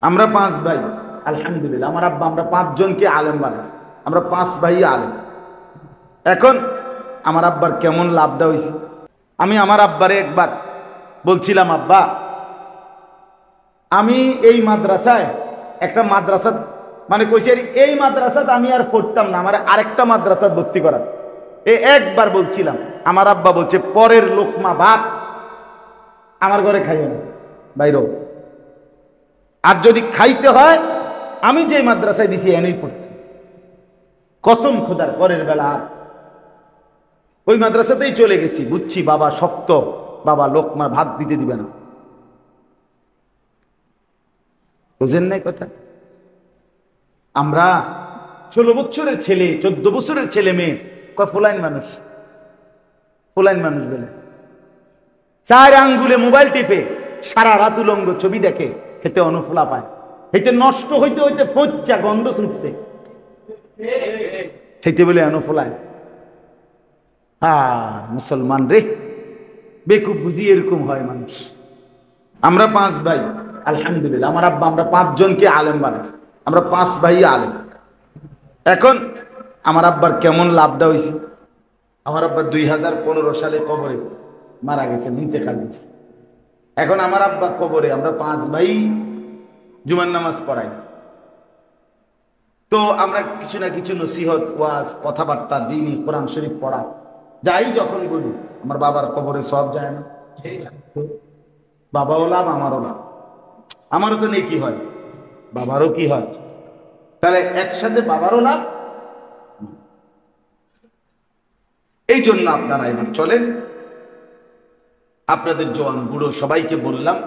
আমরা পাঁচ ভাই, আলহামদুলিল্লাহ। আমার আব্বা আমরা পাঁচজনকে আলেম বানাইছে, আমরা পাঁচ ভাই আলেম। এখন আমার আব্বার কেমন লাভটা হয়েছে, আমি আমার আব্বারে একবার বলছিলাম, আব্বা আমি এই মাদ্রাসায় একটা মাদ্রাসা মানে কইছি এই মাদ্রাসাত আমি আর পড়তাম না, আমার আরেকটা মাদ্রাসাত ভর্তি করার একবার বলছিলাম। আমার আব্বা বলছে পরের লোকমা ভাত আমার ঘরে খাইও না, বাইরেও। আর যদি খাইতে হয় আমি যে মাদ্রাসায় দিছি এনেই পড়তে, কসম খোদার। পরের বেলা আর ওই মাদ্রাসাতেই চলে গেছি, বুঝছি বাবা শক্ত, বাবা লোকমা ভাত দিতে দিবে না। বুঝেন নাই কথা? আমরা 16 বছরের ছেলে, 14 বছরের ছেলে মেয়ে কয় ফুলাইন মানুষ, ফুলাইন মানুষ বলে 4 আঙ্গুলে মোবাইল টিপে সারা রাত উলঙ্গ ছবি দেখে, হেতে অনুফুলা পায়, হেতে নষ্ট হইতে হইতে ফচ্চা গন্ধ ছুটছে, হেতে বলে অনুফুলায়। মুসলমান রে, বেকুব বুঝি এরকম হয় মানুষ। আমরা পাঁচ ভাই, আলহামদুলিল্লাহ। আমার আব্বা আমরা পাঁচজনকে আলেম বানাইছে, আমরা পাঁচ ভাই আলেম। এখন আমার আব্বার কেমন লাভটা হয়েছে, আমার আব্বা 2015 সালে কবরে মারা গেছেন, ইন্তেকাল করছে। এখন আমার আব্বা কবরে, আমরা পাঁচ ভাই জুমার নামাজ পড়াই। তো আমরা কিছু না কিছু নসিহত, ওয়াজ, কথাবার্তা, দ্বীনি কোরআন শরীফ পড়া যাই যখন বলি, আমার বাবার কবরে সব যায় না? বাবাও লাভ, আমারও লাভ। আমারও তো নেই কি হয়, বাবারও কি হয়, তাহলে একসাথে বাবারও লাভ। এই জন্য আপনারা এবার চলেন, আপনাদের জওয়ান বুড়ো সবাইকে বললাম,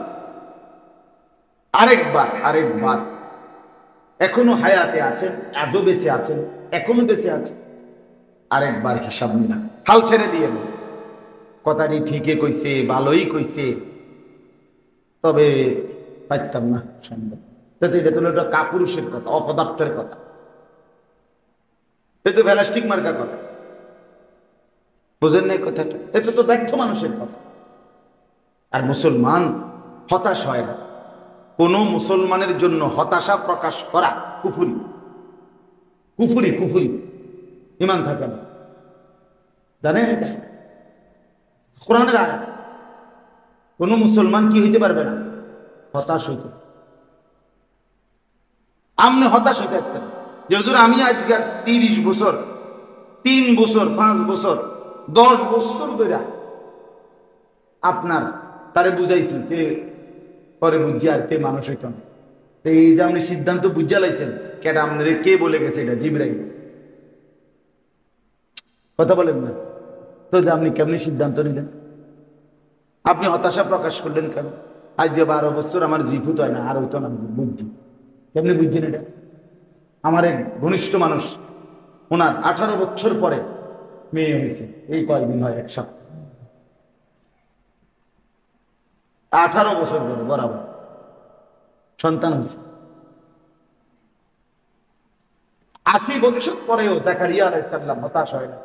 আরেকবার এখনো হায়াতে আছেন, আজও বেঁচে আছেন, এখনো বেঁচে আছেন, আরেকবার হিসাব নিলাম, হাল ছেড়ে দিয়ে। কথাটি ঠিকই কইছে, ভালোই কইছে, তবে পারতাম না সম্ভব। এটা তো একটা কাপুরুষের কথা, অপদার্থের কথা, এ তো প্লাস্টিক মার্কা কথা। বুঝেন না কথাটা? এটা তো ব্যর্থ মানুষের কথা। আর মুসলমান হতাশ হয় না। কোন মুসলমানের জন্য হতাশা প্রকাশ করা কুফরি, কুফরি, কুফরি, ঈমান থাকে না। জানেন এটা কোরআনের আয়াত। কোন মুসলমান কি হইতে পারবে না? হতাশ হইতে। আমনে হতাশ হইতে পারতেন যে হুজুর আমি আজকে 30 বছর, 3 বছর, 5 বছর, 10 বছর ধরে আপনার তারে বুঝাইছি, তে পরে বুঝছি আর তে মানুষ হইত না। এই যে আপনি সিদ্ধান্ত বুঝা লাইছেন, কেটা আপনার কে বলে গেছে? এটা জিবরাইল। কথা বলেন না তো, যে আপনি কেমনি সিদ্ধান্ত নিলেন? আপনি হতাশা প্রকাশ করলেন কেন? আজ যে 12 বছর আমার জিফুত হয় না, আর হইতো না, বুঝছি। কেমনি বুঝছেন এটা? আমার এক ঘনিষ্ঠ মানুষ, ওনার 18 বছর পরে মেয়ে হয়েছে, এই কয়েকদিন হয়, এক সপ্তাহ। 18 বছর পরে বরাবর সন্তান হয়েছে। 80 বছর পরেও জাকারিয়া আলাইহিস সালাম হতাশ হয় না।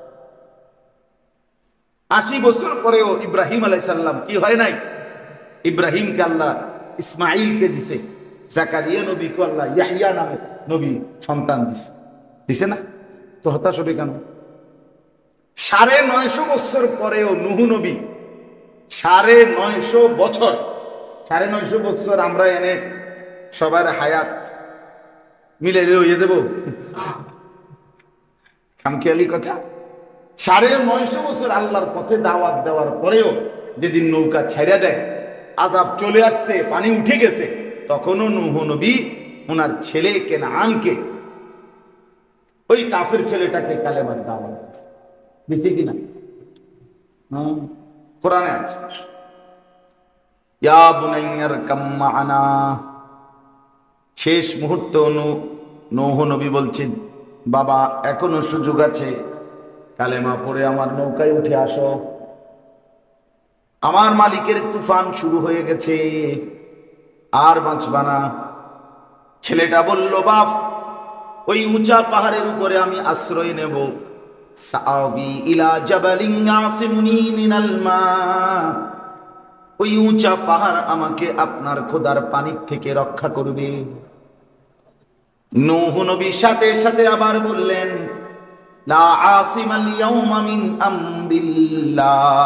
80 বছর পরেও ইব্রাহিম আলাইহিস সালাম কি হয় নাই? ইব্রাহিমকে আল্লাহ ইসমাইলকে দিছে, জাকারিয়া নবীকে আল্লাহ ইয়াহইয়া নামে নবী সন্তান দিছে, দিছে না? তো হতাশ হবে কেন? 950 বছর পরেও নূহ নবী, 950 বছর, 950 বছর আমরা এনে সবার হায়াত মিলে হয়ে যাব? খামখেয়ালি কথা। 950 বছর আল্লাহর পথে দাওয়াত দেওয়ার পরেও যেদিন নৌকা ছাইড়া দেয়, আযাব চলে আসছে, পানি উঠে গেছে, তখনও নূহ নবী ওনার ছেলে কেনানকে, ওই কাফের ছেলেটাকে কালেমার দাওয়াত দিছে কিনা? কোরআনে আছে, ইয়া বুনাইয়ার কাম মা'আনা। শেষ মুহূর্তে নূহ নবী বলছেন, বাবা এখনো সুযোগ আছে, কালেমা পড়ে আমার নৌকায় উঠে আসো, আমার মালিকের তুফান শুরু হয়ে গেছে, আর বাঁচবা না। ছেলেটা বলল, বাপ ওই উঁচা পাহাড়ের উপরে আমি আশ্রয় নেব, সাআবি ইলা জাবালিন ইয়াসিমুনি মিনাল মা। ওই উঁচা পাহাড় আমাকে আপনার খোদার পানির থেকে রক্ষা করবে। নূহ নবী সাথে সাথে আবার বললেন, লা আসিমাল ইয়াউমা মিন আমরিল্লাহ,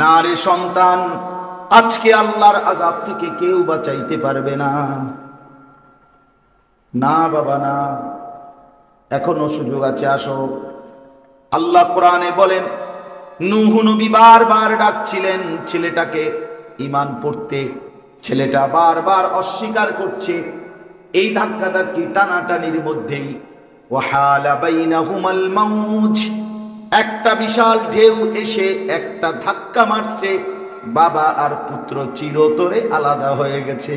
না রে সন্তান, আজকে আল্লাহর আযাব থেকে কেউ বাঁচাইতে পারবে না। না বাবা না, এখনো সুযোগ আছে, আসো। আল্লাহ কোরআনে বলেন, নূহ নবী বারবার ডাকছিলেন ছেলেটাকে ঈমান পড়তে, ছেলেটা বারবার অস্বীকার করছে। এই ধাক্কাধাক্কি টানাটানির মধ্যেই ওয়াহালা বাইনাহুমাল মাউজ, একটা বিশাল ঢেউ এসে একটা ধাক্কা মারছে, বাবা আর পুত্র চিরতরে আলাদা হয়ে গেছে।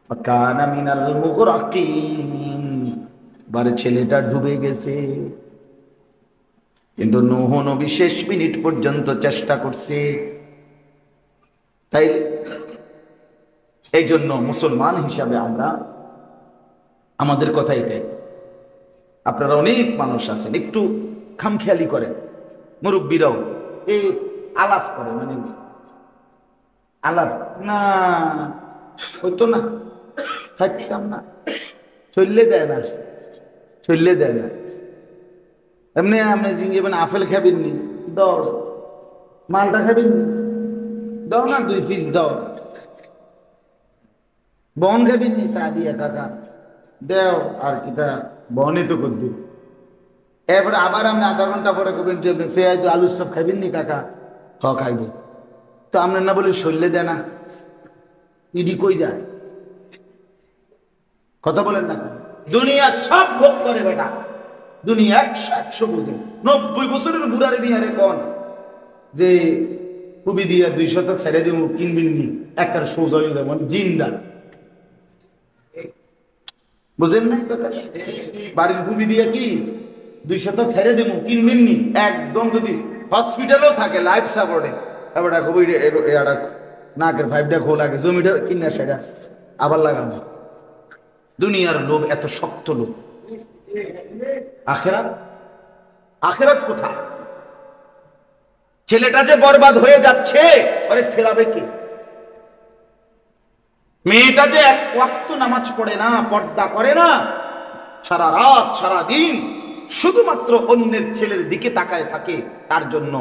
ফাকানা মিনাল মুগরাকিন, বারে ছেলেটা ডুবে গেছে। কিন্তু নূহ নবী শেষ মিনিট পর্যন্ত চেষ্টা করছে। তাই এই জন্য মুসলমান হিসাবে আমরা, আমাদের কথা এটাই, আপনারা অনেক মানুষ আছেন একটু খামখেয়ালি করেন, মুরব্বীরাও এই আলাপ করে, মানে আলাপ না হইতো না, থাকতাম না, চললে দেয় না, চললে দেয় না। এমনি আপনি জিঙ্গেবেন, আপেল খাবেননি, দাও। মালটা খাবেননি, দাও না, 2 পিস দাও। বন খাবেননি, চা দিয়া কাকা দেও, আর কি তা বনে তো করতে। এরপরে আবার আপনি আধা ঘন্টা পরে করবেন যে পেঁয়াজ আলু সব খাবেননি কাকা, হ খাইব। তো আপনার না বলে শরীরে দেয় না, ইডি কই যায়, কথা বলেন না। দুনিয়া সব ভোগ করে বেটা, দুনিয়া 100 বুঝে। 90 বছরের বুড়ারে বিহারে কন যে খুবই দিয়া 2 শতক ছেড়ে দিব, কিনবিননি, একটা সোজা হয়ে যাবে, মানে জিন্দা। বুঝেন না কথা? বাড়ির খুবই দিয়া কি 2 শতক ছেড়ে দিব, কিনবিননি, একদম যদি হসপিটালেও থাকে লাইফ সাপোর্টে, এবার খুবই নাকের 5টা খোল আগে জমিটা কিনা সেটা আবার লাগানো। দুনিয়ার লোভ এত শক্ত লোভ। আখেরাত, আখেরাত কোথায়? ছেলেটা যে বরবাদ হয়ে যাচ্ছে, আরে ফেরাবে কে? মেয়েটা যে এক ওয়াক্ত নামাজ পড়ে না, পর্দা করে না, সারা রাত সারা দিন শুধুমাত্র অন্যের ছেলের দিকে তাকায় থাকে, তার জন্য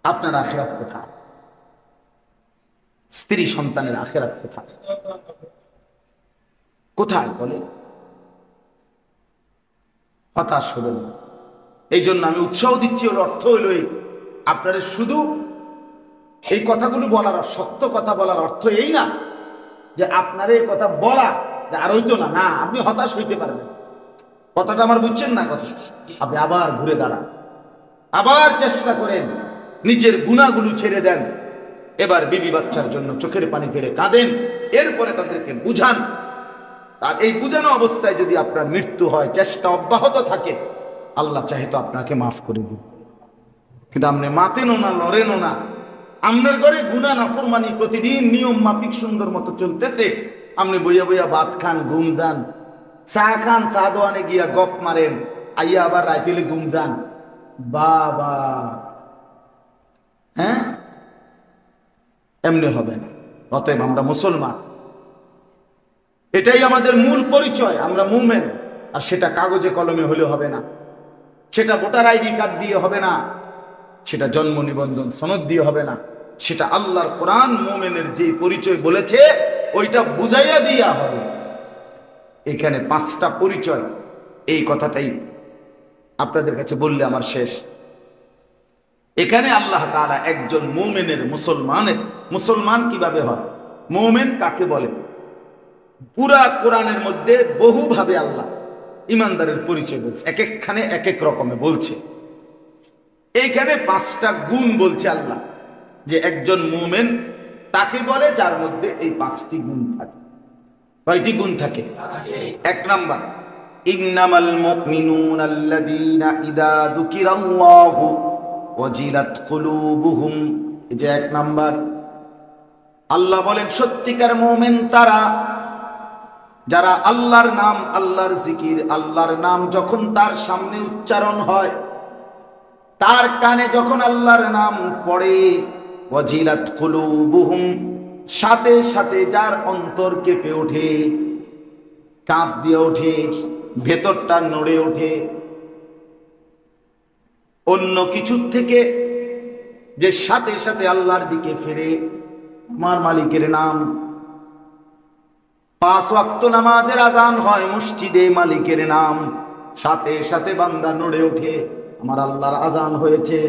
আপনার আখেরাত কোথায়? স্ত্রী সন্তানের আখেরাত কোথায়? কোথায় বলে? হতাশ হবেন না। এই জন্য আমি উৎসাহ দিচ্ছি, ওর অর্থ হইল এই, আপনারা শুধু এই কথাগুলো বলার, শক্ত কথা বলার অর্থ এই না যে আপনার এই কথা বলা যে আর হইতো না, না, আপনি হতাশ হইতে পারবেন। কথাটা আমার বুঝছেন না? কথা আপনি আবার ঘুরে দাঁড়ান, আবার চেষ্টা করেন, নিজের গুনাহগুলো ছেড়ে দেন, এবার বিবি বাচ্চার জন্য চোখের পানি ফেলে কাঁদেন, এরপরে তাদেরকে বুঝান। আর এই বুঝানো অবস্থায় যদি আপনার মৃত্যু হয়, চেষ্টা অব্যাহত থাকে, আল্লাহ চাহে তো আপনাকে মাফ করে দিন। কিন্তু আপনি মাতেনও না, লড়েনও না, আপনার ঘরে গুনাহ নাফরমানি প্রতিদিন নিয়ম মাফিক সুন্দর মতো চলতেছে, আপনি বইয়া বইয়া ভাত খান, ঘুম যান, চা খান, চা দোয়ানে গিয়া গপ মারেন, আইয়া আবার রাইতেলে ঘুম যান। বাবা, হ্যাঁ, এমনি হবে না। অতএব আমরা মুসলমান, এটাই আমাদের মূল পরিচয়, আমরা মুমিন। আর সেটা কাগজে কলমে হলে হবে না, সেটা ভোটার আইডি কার্ড দিয়ে হবে না, সেটা জন্ম নিবন্ধন সনদ দিয়ে হবে না, সেটা আল্লাহর কোরআন মুমিনের যে পরিচয় বলেছে ওইটা বুঝাইয়া দিয়া হবে। এখানে 5টা পরিচয়, এই কথাটাই আপনাদের কাছে বললে আমার শেষ। এখানে আল্লাহ তাআলা একজন মুমিনের, মুসলমানের, মুসলমান কিভাবে হয়, মুমিন কাকে বলে, পুরা কোরআনের মধ্যে বহুভাবে আল্লাহ ইমানদারের পরিচয় বলছে, এক একখানে এক এক রকমে বলছে। এইখানে 5টা গুণ বলছে আল্লাহ, যে একজন মুমিন তাকে বলে যার মধ্যে এই 5টি গুণ থাকে। কয়টি গুণ থাকে? 1 নাম্বার, ইন্নামাল মুমিনুনা আল্লাযীনা ইযা যুকিরাল্লাহু ওয়াজিলাত কুলুবুহুম। এই যে 1 নাম্বার, আল্লাহ বলেন সত্যিকার মুমিন তারা যারা আল্লাহর নাম, আল্লাহর জিকির, আল্লাহর নাম যখন তার সামনে উচ্চারণ হয়, তার কানে যখন আল্লাহর নাম পড়ে, ওয়াজিলাত কুলুবুহুম, সাথে সাথে যার অন্তর কেঁপে ওঠে, কাঁপ দিয়ে ওঠে, ভেতরটা নড়ে ওঠে। অন্য কিছুর থেকে যে সাথে সাথে আল্লাহর দিকে ফিরে, আমার মালিকের নাম। 5 ওয়াক্ত নামাজের আজান হয় মসজিদে, মালিকের নাম, সাথে সাথে বান্দা নড়ে ওঠে, আমার আল্লাহর আজান হয়েছে,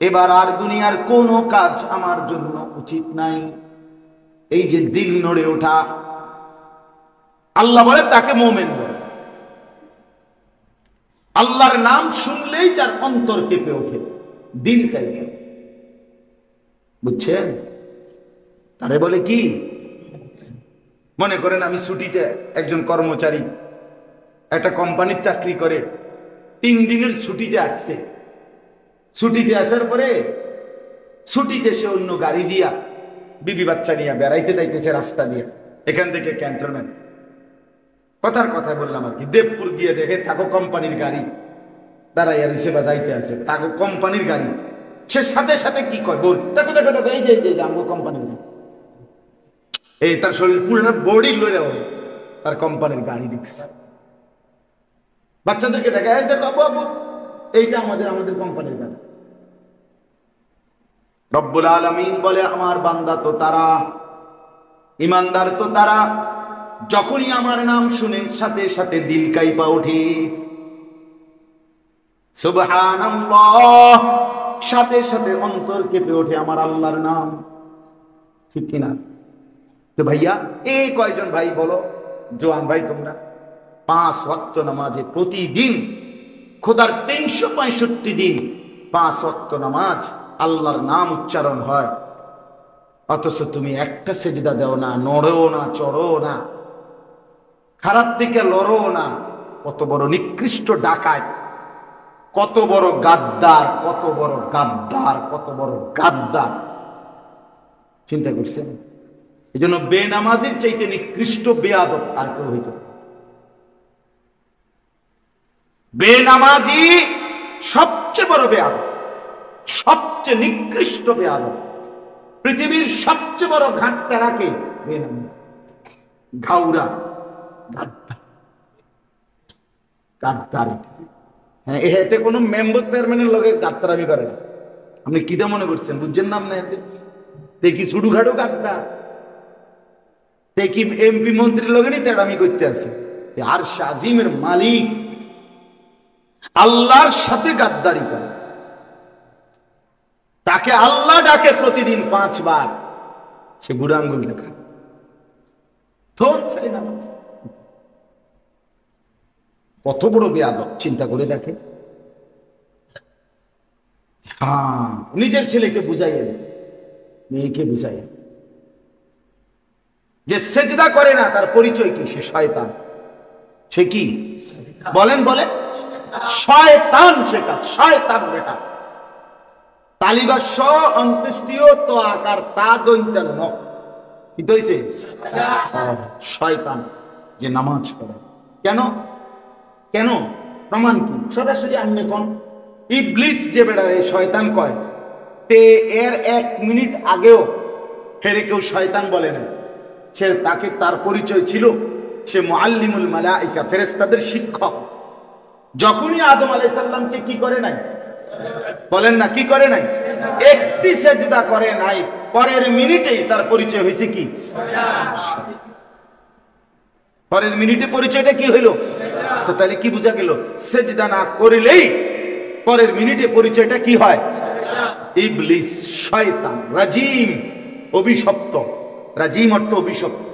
এবার আর দুনিয়ার কোনো কাজ আমার জন্য উচিত নাই। এই যে দিল নড়ে ওঠা, আল্লাহ বলে তাকে মুমিন বলে। আল্লাহর নাম শুনলেই যার অন্তর কেঁপে ওঠে, দিল কাঁপে, বুঝছেন? তারে বলে কি? মনে করেন আমি ছুটিতে, একজন কর্মচারী একটা কোম্পানির চাকরি করে, 3 দিনের ছুটিতে আসছে। ছুটিতে আসার পরে ছুটিতে সে অন্য গাড়ি দিয়া বিবি বাচ্চা নিয়ে বেড়াইতে যাইতেছে রাস্তা দিয়ে, এখান থেকে ক্যান্টনমেন্ট, কথার কথা বললাম আর কি, দেবপুর গিয়ে দেখে তাকে কোম্পানির গাড়ি দাঁড়াইয়া রয়েছে বা যাইতে আছে, তাকে কোম্পানির গাড়ি। সে সাথে সাথে কি কয়, বল দেখো দেখো দেখো, এই যে আমগো কোম্পানির গাড়ি। এই তার শরীর পুরো বডি লড়ে হবে, তার কোম্পানির গাড়ি দেখছে। বাচ্চাদেরকে দেখা, এই দেখো আবু আবু, এইটা আমাদের কোম্পানির গাড়ি। রব্বুল আলামিন বলে, আমার বান্দা তো তারা, ইমানদার তো তারা, যখনই আমার নাম শুনে সাথে সাথে দিল কাইপা ওঠে, সুবহানাল্লাহ, সাথে সাথে অন্তর কেঁপে ওঠে আমার আল্লাহর নাম। ঠিক কিনা? তো ভাইয়া, এই কয়জন ভাই বলো, জোয়ান ভাই তোমরা 5 ওয়াক্ত নামাজে প্রতিদিন, খোদার 365 দিন 5 ওয়াক্ত নামাজ, আল্লাহর নাম উচ্চারণ হয়, অথচ তুমি একটা সেজদা দাও না, নড়ো না, চড়ো না, খারাপ দিকে লড়ো না। কত বড় নিকৃষ্ট ডাকাত, কত বড় গাদ্দার, কত বড় গাদ্দার, কত বড় গাদ্দার, চিন্তা করছেন? এই জন্য বেনামাজির চাইতে নিকৃষ্ট বেয়াদব আর কেউ হইত। বেনামাজি সবচেয়ে বড় বেয়াদব, সবচেয়ে নিকৃষ্ট বেয়াদব। পৃথিবীর সবচেয়ে বড় ঘাটটা রাখে বেনামাজি, ঘাউরা, গাদ্দার, গাদ্দার। হ্যাঁ, এতে কোনো মেম্বার চেয়ারম্যানের লগে গাদ্দারামি করে না। আপনি কিটা মনে করছেন, বুঝছেন নাম না? এতে দেখি ছুটুখাটো গাদ্দার, দেখি এমপি মন্ত্রীর লগে নি তেড়ামি করতে আছে। আর শাজিমের মালিক আল্লাহর সাথে গাদ্দারি করে, তাকে আল্লাহ ডাকে প্রতিদিন 5 বার, সে বুড়া আঙ্গুল দেখা। কত বড় বেয়াদব, চিন্তা করে দেখে। হ্যাঁ, নিজের ছেলেকে বুঝাইয়ে, মেয়েকে বুঝাইয়ে, যে সেজদা করে না তার পরিচয় কি? সে শয়তান। সে কি? বলেন বলেন, শয়তান। সেটা শয়তান বেটা। তালিবাস অন্ত্যেষ্টিয় তো আকার তা দৈন্তার ন কি হইছে? শয়তান যে নামাজ পড়ে। কেন কেন? প্রমাণ কি? সরাসরি আনলে কোন ইবলিস যে বেড়ারে শয়তান কয়, তে এর 1 মিনিট আগেও হেরে কেউ শয়তান বলে না। সে তাকে, তার পরিচয় ছিল সে মুআল্লিমুল মালাইকা, ফেরেশতাদের শিক্ষক। যখনই আদম আলাইহিস সালামকে কি করে নাই? বলেন না, কি করে নাই? একটি সেজদা করে নাই, পরের মিনিটেই তার পরিচয় হয়েছে কি? পরের মিনিটে পরিচয়টা কি হইল? তো তাহলে কি বোঝা গেল? সেজদা না করিলেই পরের মিনিটে পরিচয়টা কি হয়? ইবলিস, শয়তান, রাজিম, অভিশপ্ত। রাজিম অর্থ অভিশপ্ত।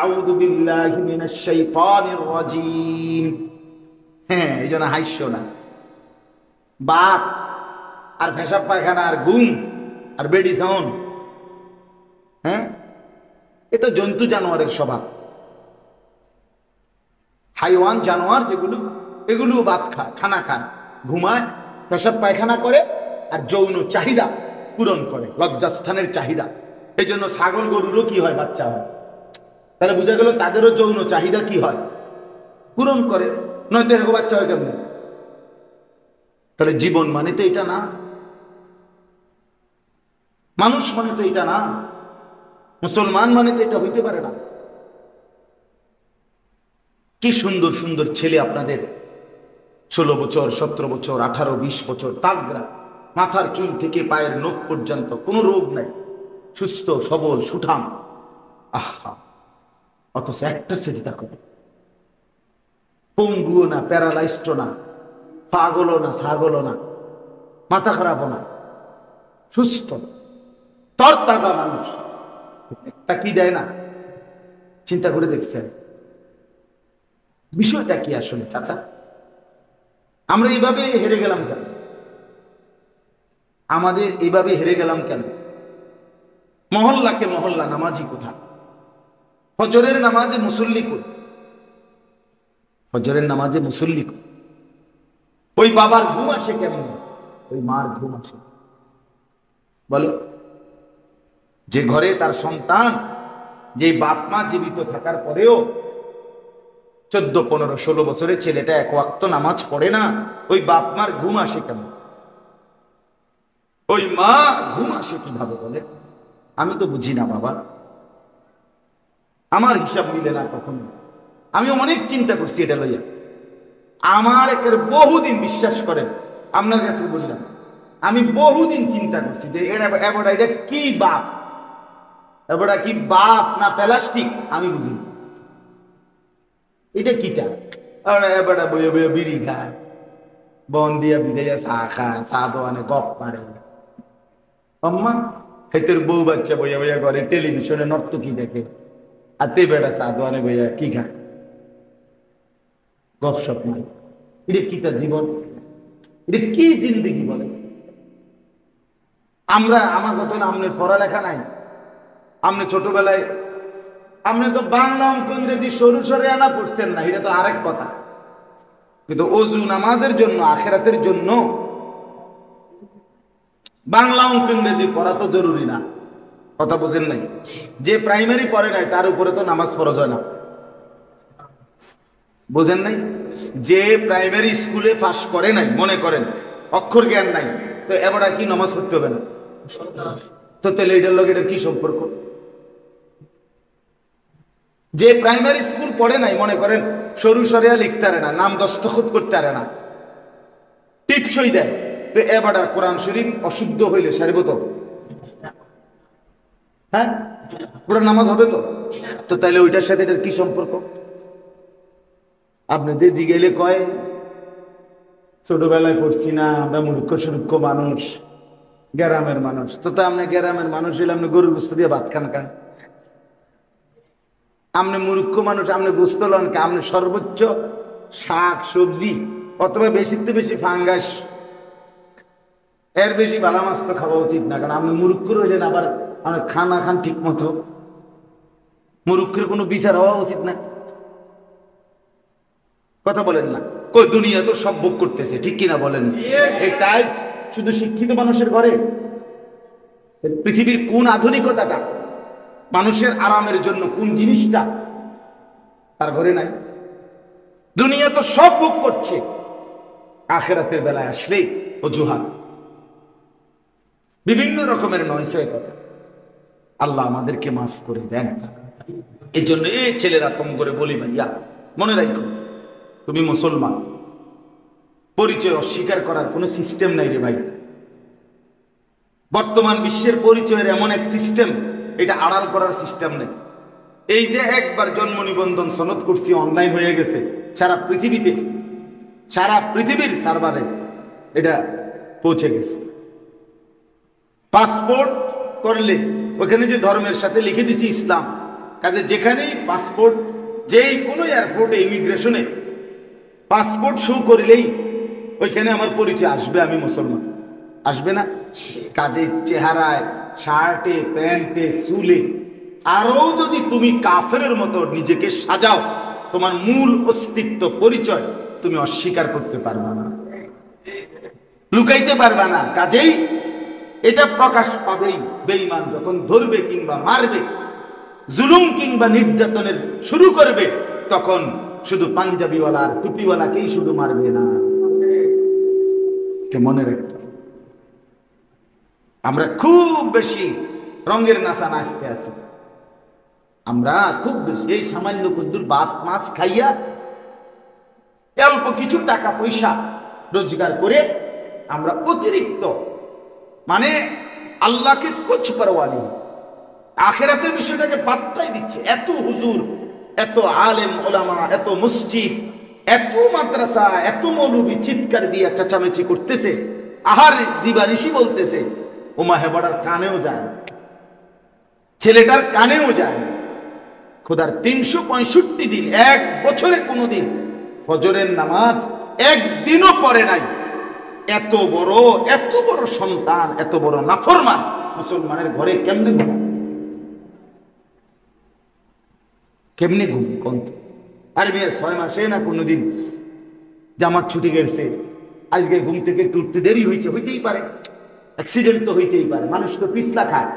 আউযু বিল্লাহি মিনাশ শাইতানির রাজিম। হ্যাঁ, এই জন্য হাইস্য না। বাত আর পেশাব পায়খানা আর ঘুম আর বেডি সাউন্ড, হ্যাঁ, এ তো জন্তু জানোয়ারের স্বভাব। হাইওয়ান জানোয়ার যেগুলো, এগুলো ভাত খায়, খানা খায়, ঘুমায়, পেশাব পায়খানা করে আর যৌন চাহিদা পূরণ করে, লজ্জাস্থানের চাহিদা। এই জন্য ছাগল গরুরও কি হয়? বাচ্চা হয়। তাহলে বোঝা গেল তাদেরও যৌন চাহিদা কি হয়? পূরণ করে, নয়তো এগো বাচ্চা হয় কেমনি? তাহলে জীবন মানে তো এটা না, মানুষ মানে তো এটা না, মুসলমান মানে তো এটা হইতে পারে না। কি সুন্দর সুন্দর ছেলে আপনাদের, 16 বছর, 17 বছর, 18, 20 বছর, তাগড়া, মাথার চুল থেকে পায়ের নখ পর্যন্ত কোনো রোগ নাই, সুস্থ সবল সুঠাম। আহা, অথচ একটা সেজদা করে, পঙ্গুও না, প্যারালাইজড না, পাগলও না, ছাগলও না, মাথা খারাপও না, সুস্থ তরতাজা মানুষ, একটা কি দেয় না? চিন্তা করে দেখছেন বিষয়টা কি আসলে? চাচা, আমরা এইভাবে হেরে গেলাম কেন? আমাদের এইভাবে হেরে গেলাম কেন? মহল্লাকে মহল্লা নামাজি কোথা? ফজরের নামাজে মুসল্লি কই? ফজরের নামাজে মুসল্লি কই? ওই বাবার ঘুম আসে কেমন? ওই মার ঘুম আসে? বলো, যে ঘরে তার সন্তান, যে বাপ মা জীবিত থাকার পরেও 14, 15, 16 বছরের ছেলেটা এক ওয়াক্ত নামাজ পড়ে না, ওই বাপ মার ঘুম আসে কেমন? ওই মা ঘুম আসে কিভাবে বলে? আমি তো বুঝি না বাবা, আমার হিসাব মিলে না কখনো। আমি অনেক চিন্তা করছি এটা লইয়া, আমার একের বহুদিন, বিশ্বাস করেন, আপনার কাছে বললাম, আমি বহুদিন চিন্তা করছি যে এটা কি বাপ, এবারে কি বাপ না প্লাস্টিক, আমি বুঝি না। এটা কিটা? এবারে বইয়ে বইয়ে বিড়ি খায়, বন দিয়া ভিজাইয়া চা খায়, চা দোয়ানে গপ মারে। আম্মা, হেতের বউ বাচ্চা বইয়া বইয়া ঘরে টেলিভিশনে নর্তকী দেখে, আর তে বেটা চা দোয়ানে বইয়া কি খায়, গপসপ মারে। এটা কিটা জীবন? এটা কি জিন্দেগি বলে? আমরা, আমার কথা না, আপনার পড়ালেখা নাই, আপনি ছোটবেলায় আপনি তো বাংলা অঙ্ক ইংরেজি সরু সরে আনা পড়ছেন না, এটা তো আরেক কথা, কিন্তু অজু নামাজের জন্য, আখেরাতের জন্য বাংলা অঙ্ক ইংরেজি পড়া তো জরুরি না। কথা বুঝেন নাই? যে প্রাইমারি পড়ে নাই তার উপরে তো নামাজ ফরজ হয় না। বুঝেন নাই? যে প্রাইমারি স্কুলে পাস করে নাই, মনে করেন অক্ষর জ্ঞান নাই, তো এবার কি নামাজ পড়তে হবে না? তো তাহলে এটার লগে এটার কি সম্পর্ক? যে প্রাইমারি স্কুল পড়ে নাই, মনে করেন সরু সরিয়া লিখতে পারে না, নাম দস্তখত করতে পারে না, টিপসই দেয়, তো এবার আর কোরআন শরীফ অশুদ্ধ হইলে সারিব তো? হ্যাঁ, কোরআন নামাজ হবে তো? তো তাহলে ওইটার সাথে এটার কি সম্পর্ক? আপনি যে জিগেলে কয় ছোটবেলায় পড়ছি না, আমরা মূর্খ সুরুক্ষ মানুষ, গ্রামের মানুষ, তো তা আপনি গ্রামের মানুষ হইলে আপনি গরুর গোস্ত দিয়ে ভাত খান কা? আপনি মূর্খ মানুষ, আপনি গোস্ত লন কা? আপনি সর্বোচ্চ শাক সবজি অথবা বেশিতে বেশি ফাঙ্গাস, এর বেশি ভালো মাছ তো খাওয়া উচিত না, কারণ আপনি মূর্খ রইলেন, আবার আপনি খানা খান ঠিক মতো। মূর্খের কোনো বিচার হওয়া উচিত না। কথা বলেন না? কই দুনিয়া তো সব ভোগ করতেছে, ঠিক কিনা বলেন? এই টাইলস শুধু শিক্ষিত মানুষের ঘরে? পৃথিবীর কোন আধুনিকতাটা, মানুষের আরামের জন্য কোন জিনিসটা তার ঘরে নাই? দুনিয়া তো সব ভোগ করছে, আখেরাতের বেলায় আসলেই অজুহাত, বিভিন্ন রকমের নয়সয় কথা। আল্লাহ আমাদেরকে মাফ করে দেন। এই জন্য এই ছেলেরা তম করে বলি, ভাইয়া মনে রাখো, তুমি মুসলমান, পরিচয় অস্বীকার করার কোনো সিস্টেম নাই রে ভাই। বর্তমান বিশ্বের পরিচয়ের এমন এক সিস্টেম, এটা আড়াল করার সিস্টেম নেই। এই যে একবার জন্ম নিবন্ধন সনদ করছি, অনলাইন হয়ে গেছে সারা পৃথিবীতে, সারা পৃথিবীর সার্ভারে এটা পৌঁছে গেছে। পাসপোর্ট করলে ওখানে যে ধর্মের সাথে লিখে দিছি ইসলাম, কাজে যেখানেই পাসপোর্ট, যেই কোনো এয়ারপোর্টে ইমিগ্রেশনে পাসপোর্ট শো করলেই ওইখানে আমার পরিচয় আসবে, আমি মুসলমান। আসবে না? কাজে চেহারায়, শার্টে, প্যান্টে, চুলে আরো যদি তুমি কাফেরের মতো নিজেকে সাজাও, তোমার মূল অস্তিত্ব পরিচয় তুমি অস্বীকার করতে পারবা না, লুকাইতে পারবা না। কাজেই এটা প্রকাশ পাবেই বেঈমান যখন ধরবে কিংবা মারবে, জুলুম কিংবা নির্যাতনের শুরু করবে, তখন শুধু পাঞ্জাবিওয়ালা আর টুপিওয়ালাকেই শুধু মারবে না, এটা মনে রাখতে হবে। আমরা খুব বেশি রঙের নাচা নাচতে আছি, আমরা খুব বেশি এই সামান্য কুদ্দুর ভাত মাছ খাইয়া অল্প কিছু টাকা পয়সা রোজগার করে আমরা অতিরিক্ত মানে আল্লাহকে কুছ পরোয়া নেই, আখিরাতের বিষয়টাকে পাত্তাই দিচ্ছে। এত হুজুর, এত আলেম ওলামা, এত মসজিদ, এত মাদ্রাসা, এত মৌলবি চিৎকার দিয়ে চেঁচামেচি করতেছে, আহার দিবানিশি বলতেছে, ওমা হেবাড়ার কানেও যায় না, ছেলেটার কানেও যায় না। খোদার 365 দিন, এক বছরে কোনোদিন ফজরের নামাজ একদিনও পড়ে নাই। এত বড় সন্তান, এত বড় নাফরমান মুসলমানের ঘরে কেমনে ঘুম, কেমনে ঘুম কন্ত? আর মেয়ে 6 মাসে না কোনোদিন জামাত ছুটি গেছে, আজকে ঘুম থেকে একটু উঠতে দেরি হয়েছে, হইতেই পারে, অ্যাক্সিডেন্ট তো হইতেই পারে, মানুষ তো পিছলা খায়।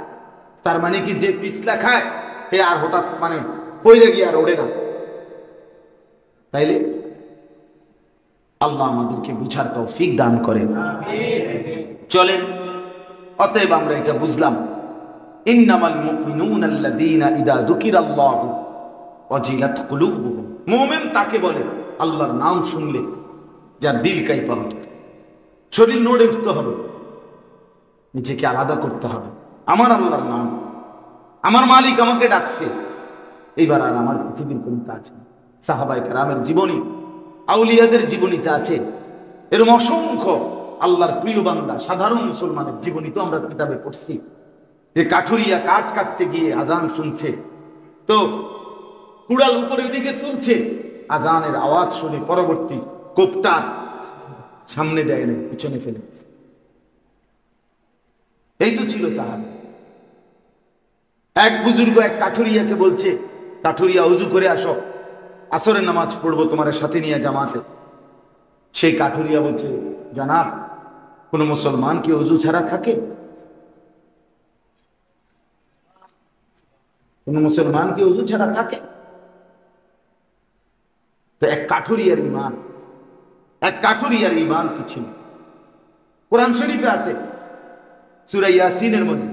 তার মানে কি যে পিছলা খায় হে আর হঠাৎ মানে পইরে গিয়ে আর ওঠে না? তাইলে আল্লাহ আমাদেরকে বুঝার তৌফিক দান করেন। চলেন, অতএব আমরা এটা বুঝলাম, ইন্নামাল মুমিনুনা আল্লাযীনা ইযা যুকিরাল্লাহু ওয়াজিলাত কুলুবুহুম। মুমিন তাকে বলে আল্লাহর নাম শুনলে যার দিল কাঁপা ওঠে, শরীর নড়ে উঠতে হবে, নিজেকে আলাদা করতে হবে। আমার আল্লাহর নাম, আমার মালিক আমাকে ডাকছে, এইবার আর আমার পৃথিবীর কোন কাজ নেই। সাহাবায়ে কেরামের জীবনী, আউলিয়াদের জীবনীতে আছে এরকম অসংখ্য আল্লাহর প্রিয় বান্দা, সাধারণ মুসলমানের জীবনী তো আমরা কিতাবে পড়ছি, যে কাঠুরিয়া কাঠ কাটতে গিয়ে আজান শুনছে, তো কুড়াল উপরের দিকে তুলছে, আজানের আওয়াজ শুনে পরবর্তী কোপটার সামনে দেয় না, পিছনে ফেলে। এই তো ছিল সাহাবা। এক বুজুর্গ এক কাঠুরিয়াকে বলছে, কাঠুরিয়া উজু করে আসো, আসরের নামাজ পড়বো তোমার সাথে নিয়ে জামাতে। সেই কাঠুরিয়া বলছে, জানাব কোন মুসলমান কি উজু ছাড়া থাকে? কোন মুসলমান কি উজু ছাড়া থাকে? তো এক কাঠুরিয়ার ইমান কি ছিল? কোরআন শরীফে আছে সূরা ইয়াসিনের মধ্যে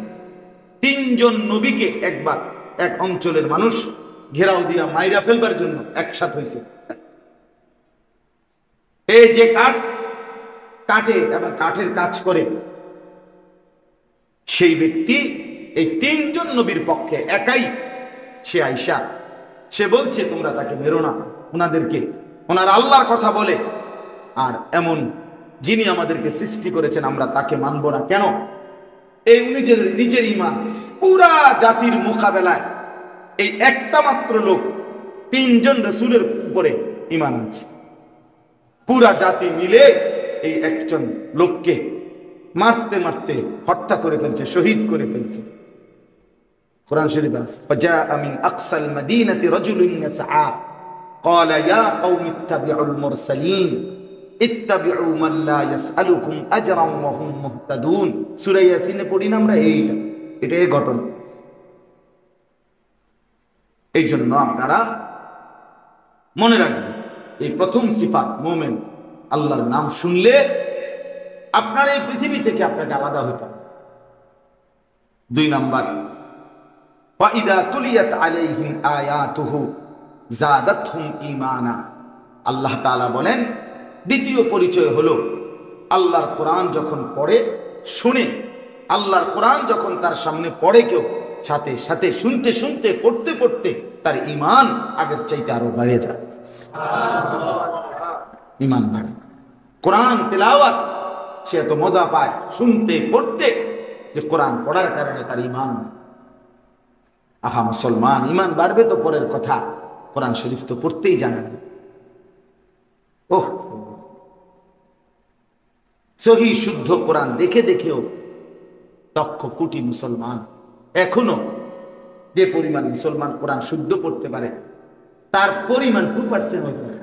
3 জন নবীকে একবার এক অঞ্চলের মানুষ ঘেরাও দিয়া মাইরা ফেলবার জন্য একসাথ হয়েছে। এই যে কাঠে এবং কাঠের কাজ করে সেই ব্যক্তি এই 3 জন নবীর পক্ষে একাই সে আইসা, সে বলছে তোমরা তাকে মেরো না, ওনার আল্লাহর কথা বলে, আর এমন যিনি আমাদেরকে সৃষ্টি করেছেন আমরা তাকে মানব না। কেন? এই নিজের ঈমান, পুরা জাতির মোকাবেলায় এই একটা মাত্র লোক 3 জন রাসূলের উপরে ঈমান আছে। পুরা জাতি মিলে এই একজন লোককে মারতে মারতে হত্যা করে ফেলছে, শহীদ করে ফেলছে। কোরআন শরীফে আছে, ফাজাআ মিন আকসাল মাদিনাতি রাজুলুন ইয়াসআ ক্বালা ইয়া কওমি ইত্তাবিউল মুরসালিন ইত্তাবিউ মান লা ইয়াসআলুকুম আজরান ওয়া হুম মুহতাদুন। সূরা ইয়াসিনে পড়ি না আমরা এটাই ঘটনা। এই জন্য আপনারা মনে রাখবেন, এই প্রথম সিফাত মুমিন, আল্লাহর নাম শুনলে আপনার এই পৃথিবী থেকে আপনাকে আলাদা হইতে হবে। 2 নাম্বার, ওয়াইদা তুলিয়াত আলাইহিম আয়াতুহু যাদাতহুম ঈমানা। আল্লাহ তাআলা বলেন, দ্বিতীয় পরিচয় হলো আল্লাহর কোরআন যখন পড়ে শুনে, আল্লাহর কোরআন যখন তার সামনে পড়ে কেউ, সাথে সাথে শুনতে শুনতে পড়তে পড়তে তার ঈমান আগের চাইতে আরো বেড়ে যায়। ঈমান বাড়ে, কোরআন তেলাওয়াত সে এত মজা পায় শুনতে পড়তে যে কোরআন পড়ার কারণে তার ঈমান। আহা মুসলমান, ঈমান বাড়বে তো পরের কথা, কোরআন শরীফ তো পড়তেই জানে না। ওহ, সহি শুদ্ধ কোরআন দেখে দেখেও লক্ষ কোটি মুসলমান, এখনো যে পরিমাণ মুসলমান কোরআন শুদ্ধ পড়তে পারে তার পরিমাণ 2% হইতে পারে,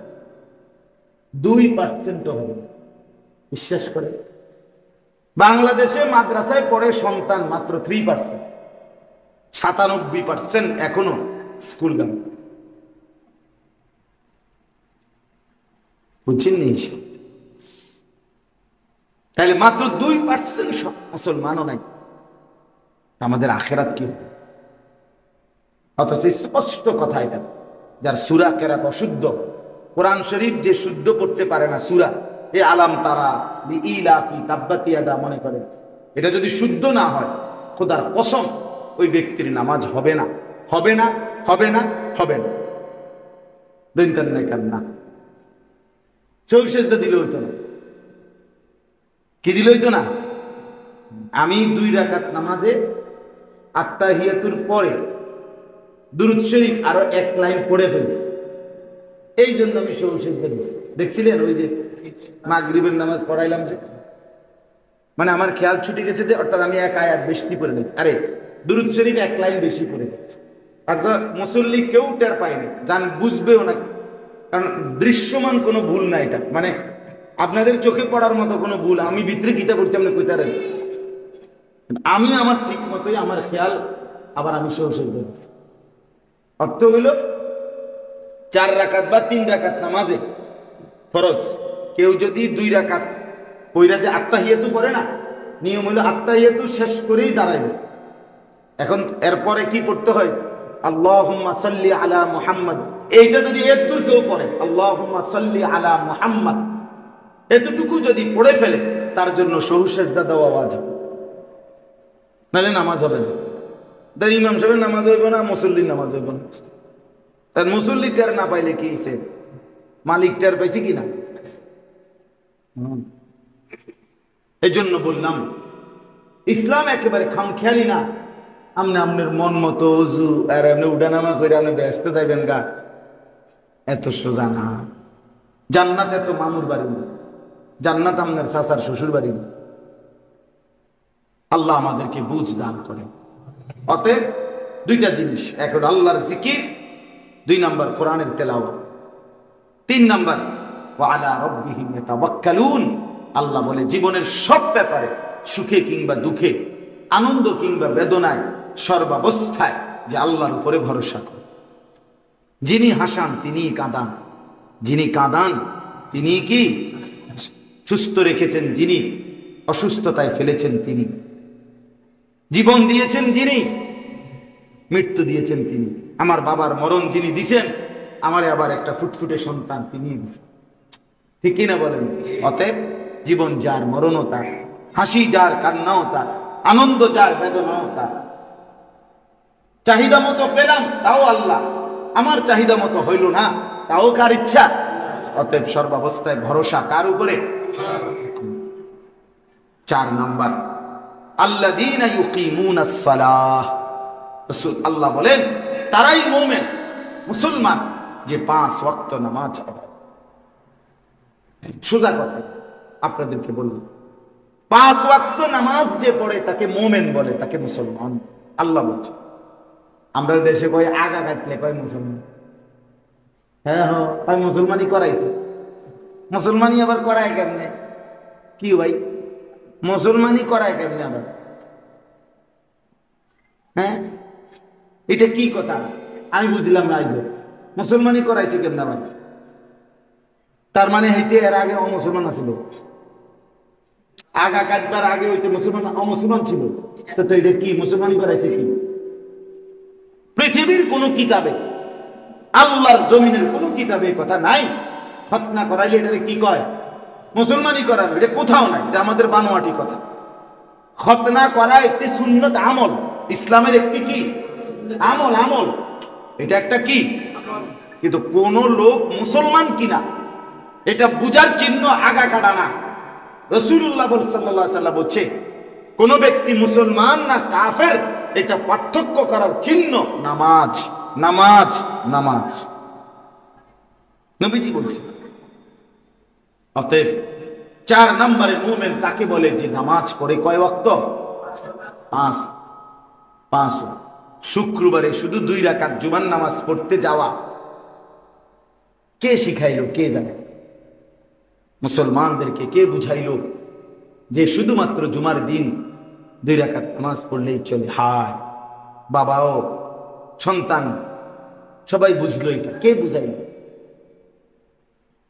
2% হবে। বিশ্বাস করে, বাংলাদেশে মাদ্রাসায় পড়ে সন্তান মাত্র 3%, 97% এখনো স্কুল গামী। বুঝছেন নি? তাহলে মাত্র 2% মুসলমানও নাই, আমাদের আখেরাত কি হবে? অথচ স্পষ্ট কথা এটা, যার সূরা কেরাত অশুদ্ধ, কোরআন শরীফ যে শুদ্ধ পড়তে পারে না, সূরা এ আলাম তারা ইলাফি তাব্বাত ইয়াদা মনে করে, এটা যদি শুদ্ধ না হয়, খোদার কসম ওই ব্যক্তির নামাজ হবে না, হবে না, হবে না, হবে না। দিনটার নেকার না, সেজদা দিলে হইতো না, কি দিলে হইতো না? আমি 2 রাকাত নামাজে আত্তাহিয়াতুর পরে দুরূদ শরীফ আরো 1 লাইন পড়ে ফেলছি, এই জন্য আমি সেজদা দিয়েছি। দেখছিলেন ওই যে মাগরিবের নামাজ পড়াইলাম যে, মানে আমার খেয়াল ছুটে গেছে যে, অর্থাৎ আমি 1 আয়াত বেশি পড়ে নিয়েছি, আরে দুরূদ শরীফ 1 লাইন বেশি পড়ে গেছে। আজকে মুসল্লি কেউ টের পায় না, জান বুঝবেও না, কারণ দৃশ্যমান কোনো ভুল না এটা, মানে আপনাদের চোখে পড়ার মতো কোনো ভুল, আমি ভিতরে গীতা করছি আপনি কইতারেন, আমি আমার ঠিক মতোই আমার খেয়াল, আবার আমি সেজদা দিয়েছি। অর্থ হইল 4 রাকাত বা 3 রাকাত নামাজে ফরজ কেউ যদি 2 রাকাত পইরা যে আত্তাহিয়াতু পড়ে না, নিয়ম হলো আত্তাহিয়াতু শেষ করেই দাঁড়াইবে। এখন এরপরে কি পড়তে হয়? আল্লাহুম্মা সাল্লি আলা মুহাম্মদ, এইটা যদি এতদূর কেউ পড়ে আল্লাহুম্মা সাল্লি আলা মুহাম্মদ, এতটুকু যদি পড়ে ফেলে তার জন্য সহু সেজদা দেওয়া ওয়াজিব, নাহলে নামাজ হবে না। তার ইমাম সাহেবের নামাজ হইব না, মুসল্লির নামাজ হইব না। তার মুসল্লি টের না পাইলে কি হইছে, মালিক টের পাইছে কিনা? এই জন্য বললাম ইসলাম একেবারে খামখেয়ালি না, আপনি আপনার মন মতো অজু আর আপনি উঠানামা করে আপনি ব্যস্ত যাইবেন গা, এত সোজা না। জান্নাত এত মামুর বাড়ি না, জান্নাত আপনার চাচার শ্বশুর বাড়ি না। আল্লাহ আমাদেরকে বুঝ দান করেন। অতএব 2টা জিনিস, এক হলো আল্লাহর জিকির, 2 নাম্বার কোরআনের তেলাওয়াত, 3 নাম্বার ওয়া আলা রাব্বিহিম ইয়াতাওয়াক্কালুন। আল্লাহ বলে জীবনের সব ব্যাপারে, সুখে কিংবা দুঃখে, আনন্দ কিংবা বেদনায়, সর্বাবস্থায় যে আল্লাহর উপরে ভরসা করে। যিনি হাসান তিনিই কাঁদান, যিনি কাঁদান তিনি কি সুস্থ রেখেছেন, যিনি অসুস্থতায় ফেলেছেন তিনি, জীবন দিয়েছেন যিনি, মৃত্যু দিয়েছেন তিনি। আমার বাবার মরণ যিনি দিছেন, আমারে আবার একটা ফুটফুটে সন্তান তিনি দিছেন, ঠিক কিনা বলেন? অতএব জীবন যার, মরণও তার, হাসি যার, কান্নাও তার, আনন্দ যার, বেদনাও তার। চাহিদা মতো পেলাম তাও আল্লাহ, আমার চাহিদা মতো হইল না তাও কার ইচ্ছা। অতএব সর্বাবস্থায় ভরসা কার উপরে? 4 নাম্বার আল্লাযীনা ইউকিমুনাস সালাহ। রাসূল আল্লাহ বলেন তারাই মুমিন, মুসলমান যে 5 ওয়াক্ত নামাজ আদায়। সোজা কথা আপনাদেরকে বললাম, 5 ওয়াক্ত নামাজ যে পড়ে তাকে মুমিন বলে, তাকে মুসলমান আল্লাহ বলছে। আমরা দেশে কয় আগা কাটলে কয় মুসলমান, হ্যাঁ হ্যাঁ মুসলমানই করাইছে। মুসলমানই আবার করায় কেমনে? কি ভাই মুসলমানই করায় কেমনে আবার? হ্যাঁ এটা কি কথা আমি বুঝলাম না। আইজ মুসলমানই করাইছে কেমনে আবার? তার মানে হইতে এর আগে অমুসলমান ছিল, আগা কাটবার আগে হইতে মুসলমান অমুসলমান ছিল, তো এটা কি মুসলমানই করাইছে? কি পৃথিবীর কোন কিতাবে, আল্লাহর জমিনের কোন কিতাবে কথা নাই খতনা করাইলে এটাকে কি কয়? মুসলমানই করানো। এটা কোথাও নাই, এটা আমাদের বানোয়াটি কথা। খতনা করা একটি সুন্নত আমল, ইসলামের একটি কি আমল, আমল এটা একটা কি, কিন্তু কোন লোক মুসলমান কিনা এটা বুঝার চিহ্ন আগা কাটা না। রাসূলুল্লাহ সাল্লাল্লাহু আলাইহি ওয়াসাল্লাম বলছে কোন ব্যক্তি মুসলমান না কাফের এটা পার্থক্য করার চিহ্ন নামাজ, নামাজ, নামাজ। নবীজি বলছেন। অতএব 4 নম্বরে মুমিন তাকে বলে যে নামাজ পড়ে কয় ওয়াক্ত? 5। শুক্রবারে শুধু 2 রাকাত জুমার নামাজ পড়তে যাওয়া কে শিখাইলো? কে জানে? মুসলমানদেরকে কে বুঝাইলো যে শুধুমাত্র জুমার দিন 2 রাকাত নামাজ পড়লেই চলে? হায় বাবাও সন্তান সবাই বুঝলো, এটা কে বুঝাইলো?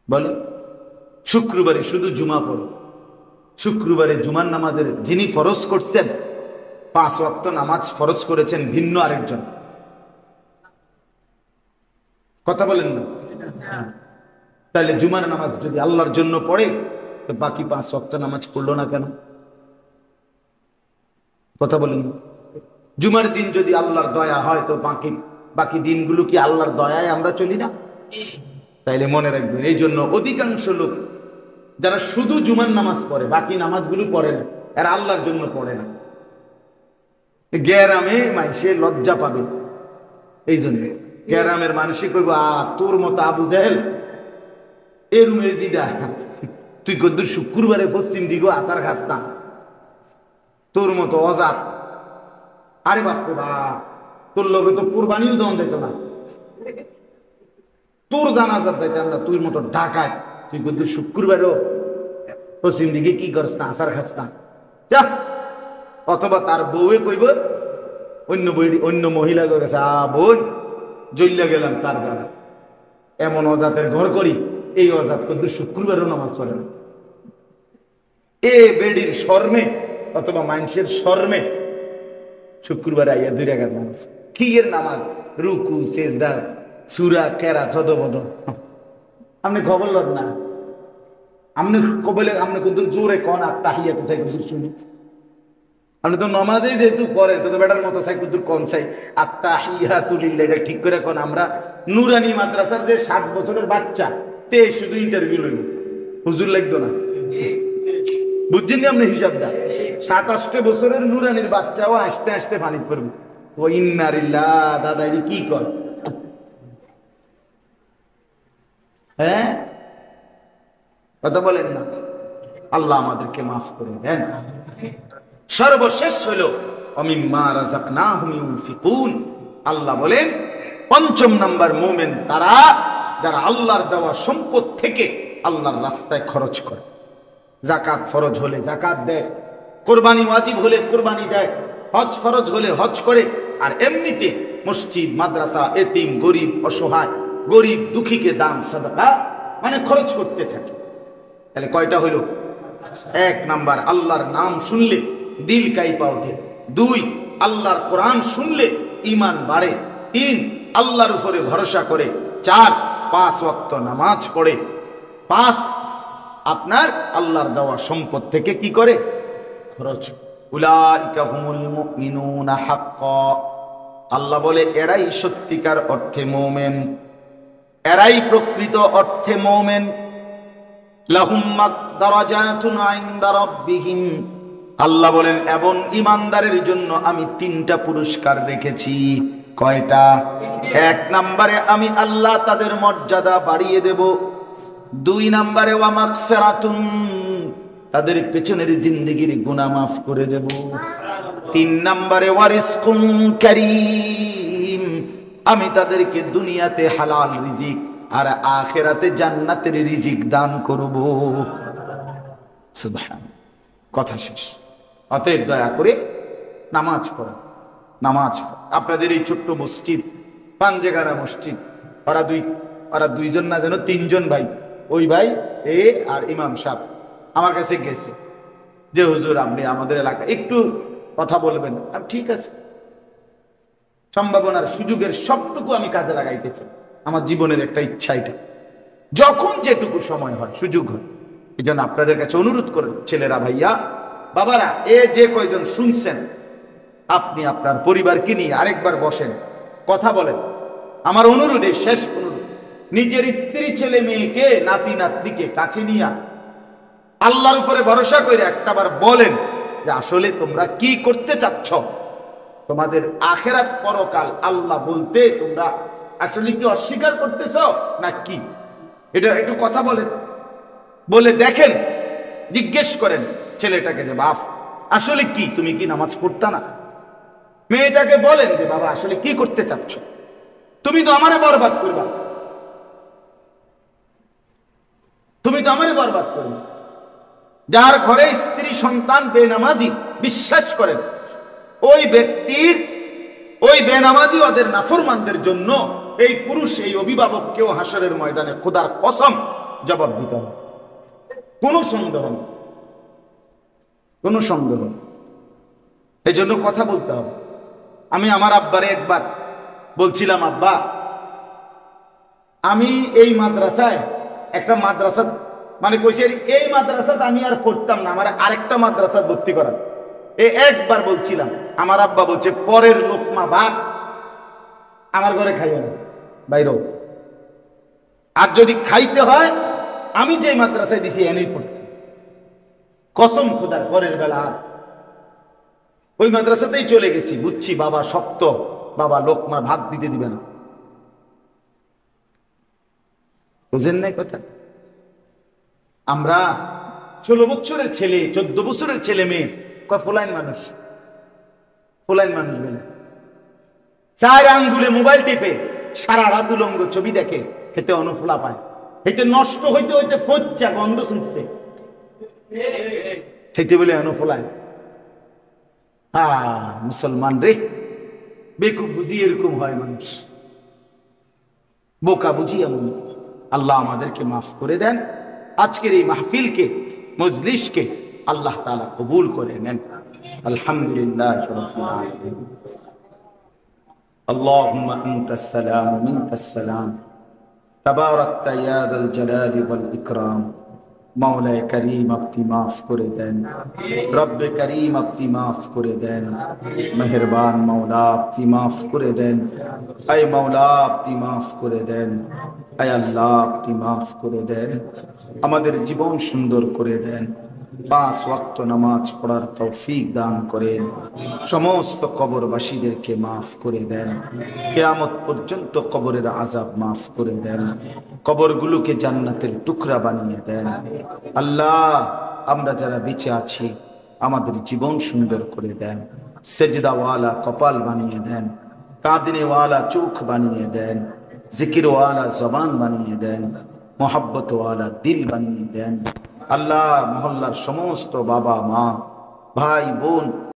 বলে শুক্রবারে শুধু জুমা পড়ো, শুক্রবারে জুমার নামাজের যিনি ফরজ করছেন, 5 ওয়াক্ত নামাজ ফরজ করেছেন ভিন্ন আরেকজন। কথা বলেন না? তাহলে জুমার নামাজ যদি আল্লাহর জন্য পড়ে, তো বাকি 5 ওয়াক্ত নামাজ পড়লো না কেন? কথা বলেন না? জুমার দিন যদি আল্লাহর দয়া হয়, তো বাকি দিনগুলো কি আল্লাহর দয়ায় আমরা চলি না? তাইলে মনে রাখবেন, এই জন্য অধিকাংশ লোক যারা শুধু জুমার নামাজ পড়ে, বাকি নামাজগুলো পড়ে না, এরা আল্লাহর জন্য পড়ে না। গ্যারামে মানুষে লজ্জা পাবে, এই জন্য গ্যারামের মানুষে কইব, তোর মতো আবু জাহেল এ রুমে জিদা, তুই কদ্দুর শুক্রবারে পশ্চিম দিগো আসার খাস না, তোর মতো অজাত। আরে বাপরে বাপ, তোর লগে তো কোরবানিও দেওয়া যাইত না, তোর জানাজাত যাইতাম না, তুই মতো ঢাকায়, তুই কদ্দুর শুক্রবারেও পশ্চিম দিকে কি করস না, আসার খাস না, যা। অথবা তার বউয়ে কইব, অন্য মহিলা করেছে, বোন জ্বলিয়া গেলাম তার জানা, এমন অজাতের ঘর করি, এই অজাত কদ্দুর শুক্রবারও নামাজ পড়ে না। এ বেডির শর্মে অথবা মানুষের শর্মে শুক্রবার আইয়া 2 রাকাত নামাজ, কি এর নামাজ, রুকু সেজদা সূরা কেরাত ছদবদ, আপনি খবর লন না, আপনি কবলে আপনি কদ্দুর জোরে কোন আত্তাহিয়াতু চাই কদ্দুর শুনি, আপনি তো নামাজেই যেহেতু পড়েন, তো বেটার মতো চাই কদ্দুর কোন চাই আত্তাহিয়াতু লিল্লাহ, এটা ঠিক করে কোন। আমরা নুরানি মাদ্রাসার যে 7 বছরের বাচ্চা, তে শুধু ইন্টারভিউ লইব, হুজুর লাগতো না, বুঝছেন নি আপনি হিসাবটা? 27 বছরের নুরানির বাচ্চাও আসতে আসতে পানি পড়বে, ও ইন্নারিল্লাহ, দাদা এটি কি কর, হ্যাঁ কথা বলেন না? আল্লাহ আমাদেরকে মাফ করে দেন। সর্বশেষ হলো অমিম্মা রাযাকনাহুম ইউনফিকুন, আল্লাহ বলেন 5ম নাম্বার মুমিন তারা যারা আল্লাহর দেওয়া সম্পদ থেকে আল্লাহর রাস্তায় খরচ করে। যাকাত ফরজ হলে যাকাত দেয়, কোরবানি ওয়াজিব হলে কোরবানি দেয়, হজ ফরজ হলে হজ করে, আর এমনিতে মসজিদ মাদ্রাসা, এতিম গরিব অসহায় গরিব দুঃখীকে দান সাদাকা মানে খরচ করতে থাকে। তাহলে কয়টা হইল? 1 নাম্বার, আল্লাহর নাম শুনলে দিল কাইপা ওঠে। 2, আল্লাহর কোরআন শুনলে ঈমান বাড়ে। 3, আল্লাহর উপরে ভরসা করে। 4, 5 ওয়াক্ত নামাজ পড়ে। 5, আপনার আল্লাহর দেওয়া সম্পদ থেকে কি করে? খরচ। উলাইকা হুমুল মুমিনুনা হাক্কা, আল্লাহ বলে এরাই সত্যিকার অর্থে মুমিন, এরাই প্রকৃত অর্থে মুমিন। লাহুম দারাজাতুন ইনদা রাব্বিহিম, আল্লাহ বলেন এবং ঈমানদারের জন্য আমি 3টা পুরস্কার রেখেছি। কয়টা? 1 নম্বরে আমি আল্লাহ তাদের মর্যাদা বাড়িয়ে দেব। 2 নম্বরে ওয়া মাগফিরাতুন, তাদের পেছনের জিন্দেগির গুনাহ মাফ করে দেব। 3 নম্বরে ওয়া রিজকুন কারীম, আমি তাদেরকে দুনিয়াতে হালাল রিজিক আর আখিরাতে জান্নাতের রিজিক দান করব। সুবহানাল্লাহ, কথা শেষ। অতএব দয়া করে নামাজ পড়া, নামাজ আপনাদের এই ছোট্ট মসজিদ, পাঞ্জেগানা মসজিদ, ওরা দুইজন না যেন 3 জন ভাই, ওই ভাই এ আর ইমাম সাহেব আমার কাছে গেছে যে হুজুর আপনি আমাদের এলাকায় একটু কথা বলবেন। ঠিক আছে, সম্ভাবনার সুযোগের সবটুকু আমি কাজে লাগাইতে চাই, আমার জীবনের একটা ইচ্ছা এটা, যখন যেটুকু সময় হয় সুযোগ হয়। এই জন্য আপনাদের কাছে অনুরোধ করেন, ছেলেরা ভাইয়া বাবারা, এ যে কয়জন শুনছেন, আপনি আপনার পরিবারকে নিয়ে আরেকবার বসেন, কথা বলেন। আমার অনুরোধে শেষ অনুরোধ, নিজের স্ত্রী ছেলে মেয়েকে নাতি নাতনিকে কাছে নিয়ে আল্লাহর উপরে ভরসা করে একটাবার বলেন যে আসলে তোমরা কি করতে চাচ্ছ, তোমাদের আখিরাত পরকাল আল্লাহ বলতে তোমরা আসলে কি অস্বীকার করতেছ না কি? এটা একটু কথা বলেন, বলে দেখেন, জিজ্ঞেস করেন ছেলেটাকে যে বাপ আসলে কি, তুমি কি নামাজ পড়তা না? মেয়েটাকে বলেন যে বাবা আসলে কি করতে চাচ্ছ, তুমি তো আমারে বরবাদ করবা, তুমি তো আমারে বরবাদ করবে। যার ঘরে স্ত্রী সন্তান বেনামাজি, বিশ্বাস করেন ওই ব্যক্তির, ওই বেনামাজি ওদের নাফরমানদের জন্য এই পুরুষ, এই অভিভাবককেও হাসরের ময়দানে খোদার কসম জবাব দিতে হবে, কোনো সন্দেহ নেই। কোনো সন্দেহ নেই। এই জন্য কথা বলতে হবে। আমি আমার আব্বারে একবার বলছিলাম, আব্বা আমি এই মাদ্রাসায় একটা মাদ্রাসা মানে কইছি এই মাদ্রাসাত আমি আর পড়তাম না, আমার আরেকটা মাদ্রাসা ভর্তি করা। একবার বলছিলাম, আমার আব্বা বলছে পরের লোকমা ভাত আমার ঘরে খাইও না, বাইরেও। আর যদি খাইতে হয় আমি যে মাদ্রাসায় দিছি এনেই পড়তে, কসম খোদার পরের বেলা আর ওই মাদ্রাসাতেই চলে গেছি। বুঝছি বাবা শক্ত, বাবা লোকমা ভাত দিতে দিবে না। বুঝেন নাই কথা? আমরা 16 বছরের ছেলে, 14 বছরের ছেলে মেয়ে ফোলাইন মানুষ, ফোলাইন মানুষ বলে 4 আঙ্গুলে মোবাইল টিপে সারা রাত উলঙ্গ ছবি দেখে, হেতে অনুফুলা পায়, হেতে নষ্ট হইতে হইতে ফজ্জা গন্ধ শুনছে, হেতে বলে অনুফুলায়। মুসলমান রে, বেকুব বুঝি এরকম হয় মানুষ, বোকা বুঝি এমন। আল্লাহ আমাদেরকে মাফ করে দেন। আজকের এই মাহফিলকে, মজলিসকে আল্লাহ তাআলা কবুল করে নেন। আলহামদুলিল্লাহ রাব্বিল আলামিন। আল্লাহুম্মা আনতাস সালাম ওয়া মিনকাস সালাম, তাবারাকতা ইয়া যাল জালালি ওয়াল ইকরাম। মাওলায়ে করিম আপনি মাফ করে দেন, রব্বে করিম আপনি মাফ করে দেন, মেহেরবান মাওলা আপনি মাফ করে দেন, আয় মাওলা আপনি মাফ করে দেন, আয় আল্লাহ আপনি মাফ করে দেন, আমাদের জীবন সুন্দর করে দেন, 5 ওয়াক্ত নামাজ পড়ার তৌফিক দান করেন, সমস্ত কবরবাসীদেরকে মাফ করে দেন, কিয়ামত পর্যন্ত কবরের আযাব মাফ করে দেন, কবরগুলোকে জান্নাতের টুকরা বানিয়ে দেন। আল্লাহ আমরা যারা বেঁচে আছি আমাদের জীবন সুন্দর করে দেন, সেজদাওয়ালা কপাল বানিয়ে দেন, কাঁদনেওয়ালা চোখ বানিয়ে দেন, জিকিরওয়ালা জবান বানিয়ে দেন, মোহাব্বতওয়ালা দিল বানিয়ে দেন। আল্লাহ মহল্লার সমস্ত বাবা মা ভাই বোন